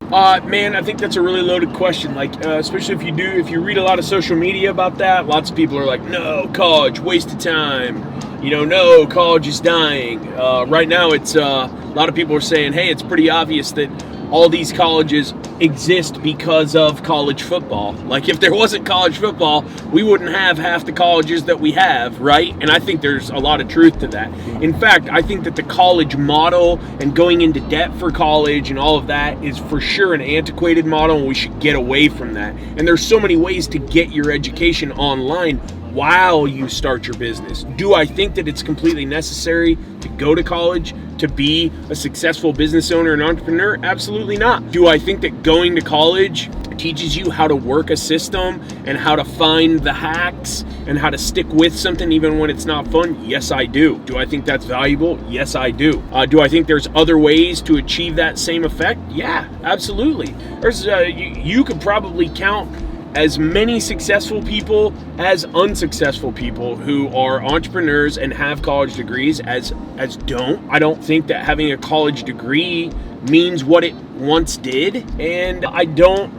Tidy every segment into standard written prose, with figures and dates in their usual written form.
Man, I think that's a really loaded question. Like, especially if you read a lot of social media about that, lots of people are like, no, college, waste of time. No, college is dying. Right now, it's a lot of people are saying, hey, it's pretty obvious that all these colleges exist because of college football. Like, if there wasn't college football, we wouldn't have half the colleges that we have, right? And I think there's a lot of truth to that. In fact, I think that the college model and going into debt for college and all of that is for sure an antiquated model, and we should get away from that. And there's so many ways to get your education online while you start your business. Do I think that it's completely necessary to go to college to be a successful business owner and entrepreneur? Absolutely not. Do I think that going to college teaches you how to work a system and how to find the hacks and how to stick with something even when it's not fun? Yes, I do. Do I think that's valuable? Yes, I do. Do I think there's other ways to achieve that same effect? Yeah, absolutely. You could probably count as many successful people as unsuccessful people who are entrepreneurs and have college degrees as don't. I don't think that having a college degree means what it once did, and I don't,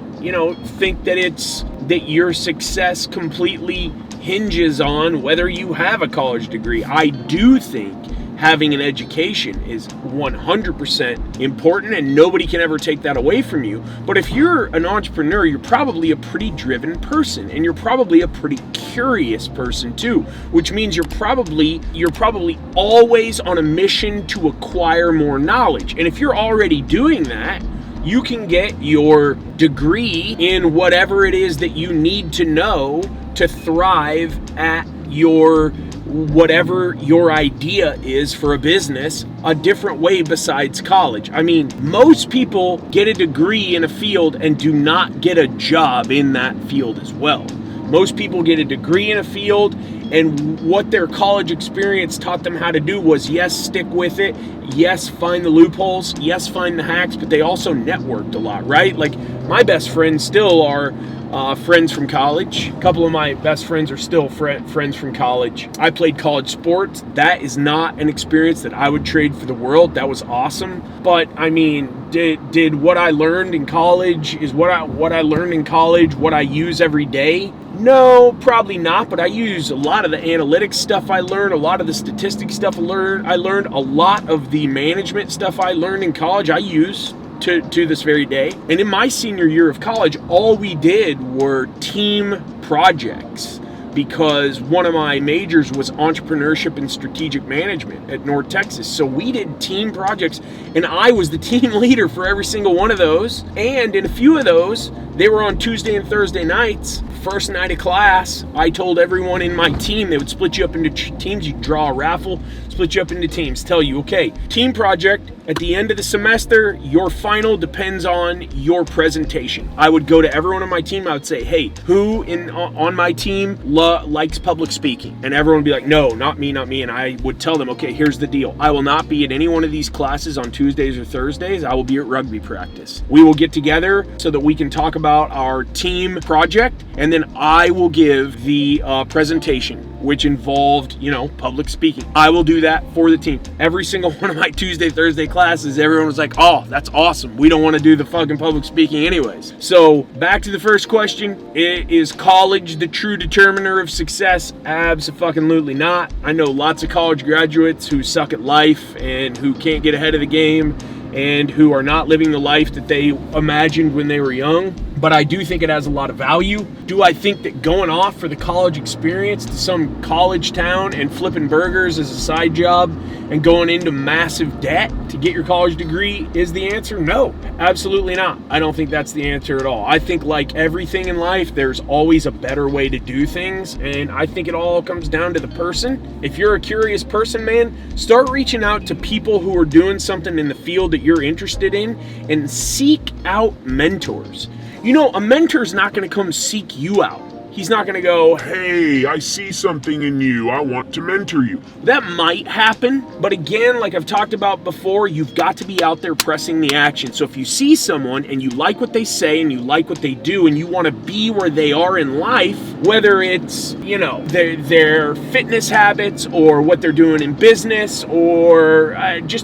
think that your success completely hinges on whether you have a college degree. I do think having an education is 100% important, and nobody can ever take that away from you. But if you're an entrepreneur, you're probably a pretty driven person, and you're probably a pretty curious person too, which means you're probably always on a mission to acquire more knowledge. And if you're already doing that, you can get your degree in whatever it is that you need to know to thrive at whatever your idea is for a business a different way besides college. I mean, most people get a degree in a field and do not get a job in that field as well. Most people get a degree in a field, and what their college experience taught them how to do was, yes, stick with it, yes, find the loopholes, yes, find the hacks, but they also networked a lot, right? Like, my best friends still are friends from college. A couple of my best friends are still friends from college. I played college sports. That is not an experience that I would trade for the world. That was awesome. But I mean, did what I learned in college, is what I learned in college what I use every day? No, probably not, but I use a lot of the analytics stuff I learned, a lot of the statistics stuff I learned, a lot of the management stuff I learned in college I use to this very day. And in my senior year of college, all we did were team projects, because one of my majors was entrepreneurship and strategic management at North Texas. So we did team projects, and I was the team leader for every single one of those. And in a few of those, they were on Tuesday and Thursday nights. First night of class, I told everyone in my team, they would split you up into teams. You'd draw a raffle, split you up into teams, tell you, okay, team project, at the end of the semester, your final depends on your presentation. I would go to everyone on my team. I would say, hey, who on my team likes public speaking? And everyone would be like, no, not me. And I would tell them, okay, here's the deal. I will not be at any one of these classes on Tuesdays or Thursdays. I will be at rugby practice. We will get together so that we can talk about our team project, and then I will give the presentation, which involved, public speaking. I will do that for the team. Every single one of my Tuesday, Thursday classes, everyone was like, oh, that's awesome. We don't want to do the fucking public speaking anyways. So back to the first question, is college the true determiner of success? Abso-fucking-lutely not. I know lots of college graduates who suck at life and who can't get ahead of the game and who are not living the life that they imagined when they were young. But I do think it has a lot of value. Do I think that going off for the college experience to some college town and flipping burgers as a side job and going into massive debt to get your college degree is the answer? No, absolutely not. I don't think that's the answer at all. I think, like everything in life, there's always a better way to do things, and I think it all comes down to the person. If you're a curious person, man, start reaching out to people who are doing something in the field that you're interested in and seek out mentors. A mentor's not going to come seek you out. He's not going to go, hey, I see something in you. I want to mentor you. That might happen, but again, like I've talked about before, you've got to be out there pressing the action. So if you see someone and you like what they say and you like what they do and you want to be where they are in life, whether it's, their fitness habits or what they're doing in business or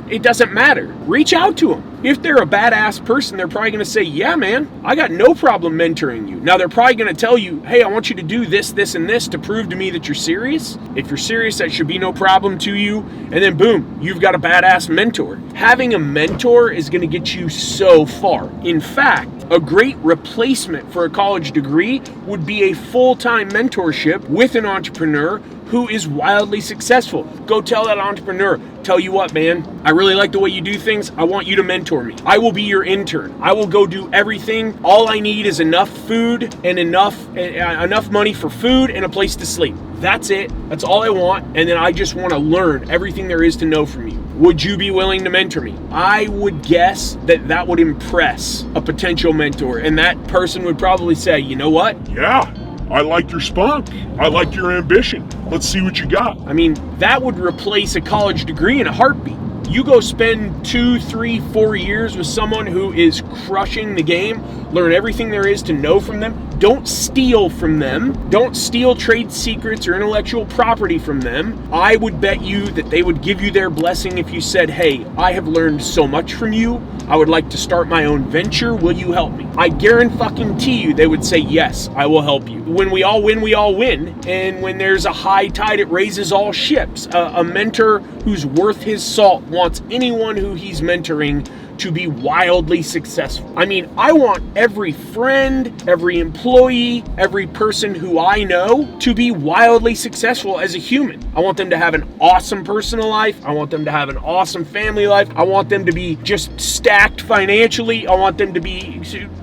it doesn't matter. Reach out to them. If they're a badass person, they're probably going to say, yeah, man, I got no problem mentoring you. Now, they're probably going to tell you, hey, I want you to do this, this, and this to prove to me that you're serious. If you're serious, that should be no problem to you. And then boom, you've got a badass mentor. Having a mentor is going to get you so far. In fact, a great replacement for a college degree would be a full-time mentorship with an entrepreneur who is wildly successful. Go tell that entrepreneur, tell you what, man, I really like the way you do things. I want you to mentor me. I will be your intern. I will go do everything. All I need is enough food and enough money for food and a place to sleep. That's it. That's all I want. And then I just want to learn everything there is to know from you. Would you be willing to mentor me? I would guess that would impress a potential mentor. And that person would probably say, you know what? Yeah. I like your spunk. I like your ambition. Let's see what you got. I mean, that would replace a college degree in a heartbeat. You go spend 2, 3, 4 years with someone who is crushing the game, learn everything there is to know from them. Don't steal from them. Don't steal trade secrets or intellectual property from them. I would bet you that they would give you their blessing if you said, hey, I have learned so much from you. I would like to start my own venture. Will you help me? I guarantee you they would say, yes, I will help you. When we all win, we all win. And when there's a high tide, it raises all ships. A mentor who's worth his salt wants anyone who he's mentoring to be wildly successful. I mean, I want every friend, every employee, every person who I know to be wildly successful as a human. I want them to have an awesome personal life. I want them to have an awesome family life. I want them to be just stacked financially. I want them to be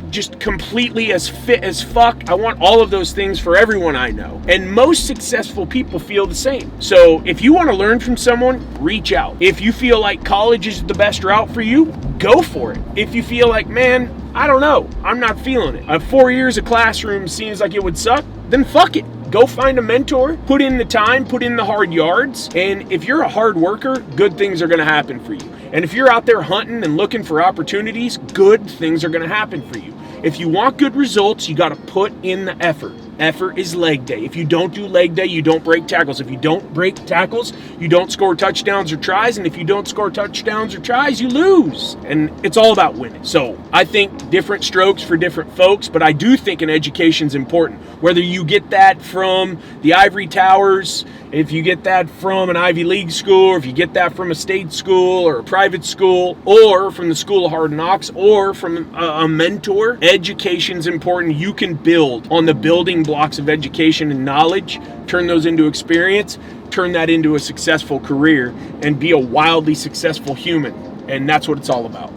just completely as fit as fuck. I want all of those things for everyone I know. And most successful people feel the same. So if you want to learn from someone, reach out. If you feel like college is the best route for you, go for it. If you feel like, man, I don't know, I'm not feeling it. 4 years of classroom seems like it would suck, then fuck it. Go find a mentor, put in the time, put in the hard yards, and if you're a hard worker, good things are going to happen for you. And if you're out there hunting and looking for opportunities, good things are going to happen for you. If you want good results, you got to put in the effort. Effort is leg day. If you don't do leg day, you don't break tackles. If you don't break tackles, you don't score touchdowns or tries. And if you don't score touchdowns or tries, you lose. And it's all about winning. So I think different strokes for different folks, but I do think an education's important. Whether you get that from the ivory towers, if you get that from an Ivy League school, or if you get that from a state school or a private school, or from the School of Hard Knocks, or from a mentor, education's important. You can build on the building blocks of education and knowledge, turn those into experience, turn that into a successful career, and be a wildly successful human. And that's what it's all about.